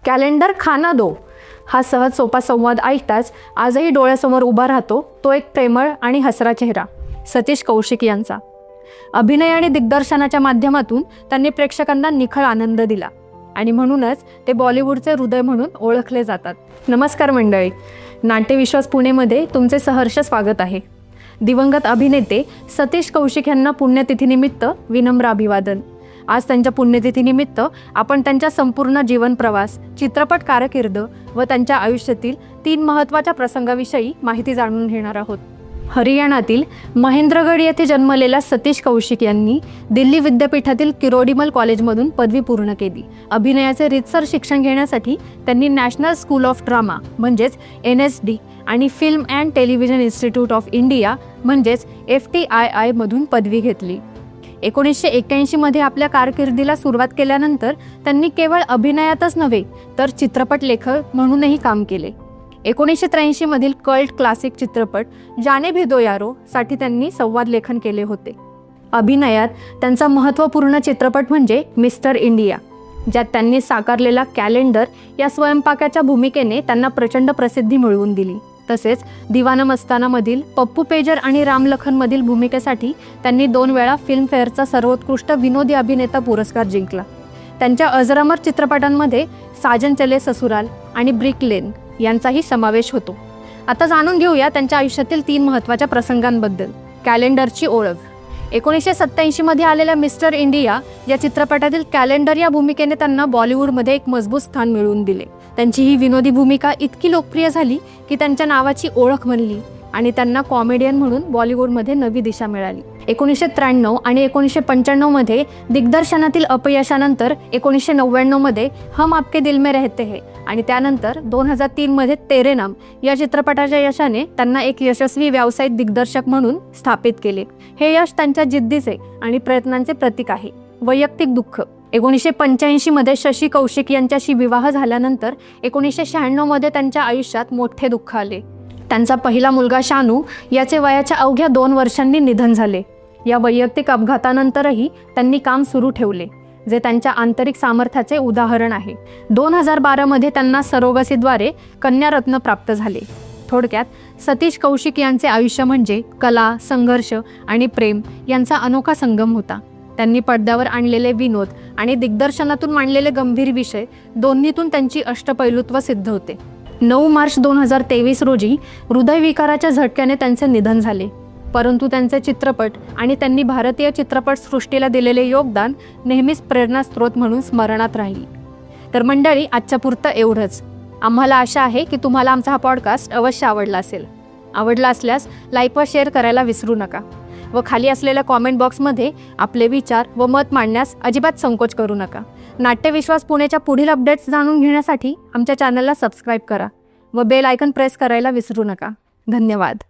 Calendar खाना दो हा सहज सोपा संवाद ऐकताच आजही डोळ्यासमोर उभा राहतो तो एक प्रेमळ आणि हसरा चेहरा सतीश कौशिक यांचा. अभिनय आणि दिग्दर्शनाच्या माध्यमातून त्यांनी प्रेक्षकांना निखळ आनंद दिला आणि म्हणूनच ते बॉलिवूडचे हृदय म्हणून ओळखले जातात. नमस्कार मंडळी, नाट्यविश्वास पुणेमध्ये तुमचे सहर्ष स्वागत आहे. दिवंगत अभिनेते सतीश कौशिक यांना पुण्यतिथीनिमित्त विनम्र अभिवादन. आज त्यांच्या पुण्यतिथीनिमित्त आपण त्यांच्या संपूर्ण जीवन प्रवास, चित्रपट कारकीर्द व त्यांच्या आयुष्यातील 3 महत्त्वाच्या प्रसंगाविषयी माहिती जाणून घेणार आहोत. हरियाणातील महेंद्रगड येथे जन्मलेल्या सतीश कौशिक यांनी दिल्ली विद्यापीठातील किरोडीमल कॉलेजमधून पदवी पूर्ण केली. अभिनयाचे रीतसर शिक्षण घेण्यासाठी त्यांनी नॅशनल स्कूल ऑफ ड्रामा म्हणजेच NSD आणि film and television institute of India म्हणजेच FTII मधून पदवी घेतली. 1981 मध्ये आपल्या कारकिर्दीला सुरुवात केल्यानंतर त्यांनी केवळ अभिनयातच नव्हे तर चित्रपट लेखक म्हणूनही काम केले. 1983 मधील कल्ट क्लासिक चित्रपट जाने भी दो यारो साठी त्यांनी संवाद लेखन केले होते. अभिनयात त्यांचा महत्त्वपूर्ण चित्रपट म्हणजे मिस्टर इंडिया, ज्यात त्यांनी साकारलेला कॅलेंडर या स्वयंपाकाच्या भूमिकेने त्यांना प्रचंड प्रसिद्धी मिळवून दिली. तसेच दिवाना मस्तानामधील पप्पू पेजर आणि रामलखनमधील भूमिकेसाठी त्यांनी 2 वेळा फिल्मफेअरचा सर्वोत्कृष्ट विनोदी अभिनेता पुरस्कार जिंकला. त्यांच्या अजरामर चित्रपटांमध्ये साजन चले ससुराल आणि ब्रिक लेन यांचाही समावेश होतो. आता जाणून घेऊया त्यांच्या आयुष्यातील 3 महत्त्वाच्या प्रसंगांबद्दल. कॅलेंडरची ओळख. 1987 मध्ये आलेल्या मिस्टर इंडिया या चित्रपटातील कॅलेंडर या भूमिकेने त्यांना बॉलिवूडमध्ये एक मजबूत स्थान मिळवून दिले. त्यांची ही विनोदी भूमिका इतकी लोकप्रिय झाली की त्यांच्या नावाची ओळख बनली आणि त्यांना कॉमेडियन म्हणून बॉलिवूडमध्ये नवी दिशा मिळाली. 1993 आणि 1995 मध्ये दिग्दर्शनातील अपयशानंतर 1999 मध्ये हम आपके दिल में रहते हैं आणि त्यानंतर 2003 मध्ये तेरे नाम या चित्रपटाच्या यशाने त्यांना एक यशस्वी व्यावसायिक दिग्दर्शक म्हणून स्थापित केले. हे यश त्यांच्या जिद्दीचे आणि प्रयत्नांचे प्रतीक आहे. वैयक्तिक दुःख. 1985 मध्ये शशी कौशिक यांच्याशी विवाह झाल्यानंतर 1996 मध्ये त्यांच्या आयुष्यात मोठे दुःख आले. त्यांचा पहिला मुलगा शानू याचे वयाच्या अवघ्या 2 वर्षांनी निधन झाले. या वैयक्तिक अपघातानंतरही त्यांनी काम सुरू ठेवले, जे त्यांच्या आंतरिक सामर्थ्याचे उदाहरण आहे. 2012 मध्ये त्यांना सरोगसीद्वारे कन्यारत्न प्राप्त झाले. थोडक्यात सतीश कौशिक यांचे आयुष्य म्हणजे कला, संघर्ष आणि प्रेम यांचा अनोखा संगम होता. त्यांनी पडद्यावर आणलेले विनोद आणि दिग्दर्शनातून मांडलेले गंभीर विषय दोन्हीतून त्यांची अष्टपैलुत्व सिद्ध होते. 9 मार्च 2023 रोजी हृदयविकाराच्या झटक्याने त्यांचे निधन झाले. परंतु त्यांचे चित्रपट आणि त्यांनी भारतीय चित्रपटसृष्टीला दिलेले योगदान नेहमीच प्रेरणास्रोत म्हणून स्मरणात राहील. तर मंडळी, आजच्या पुरतं एवढंच. आम्हाला आशा आहे की तुम्हाला आमचा हा पॉडकास्ट अवश्य आवडला असेल. आवडला असल्यास लाईक व शेअर करायला विसरू नका व खाली असलेल्या कॉमेंट बॉक्समध्ये आपले विचार व मत मांडण्यास अजिबात संकोच करू नका. नाट्यविश्वास पुणेच्या पुढील अपडेट्स जाणून घेण्यासाठी आमच्या चॅनलला सबस्क्राईब करा व बेल आयकॉन प्रेस करायला विसरू नका. धन्यवाद.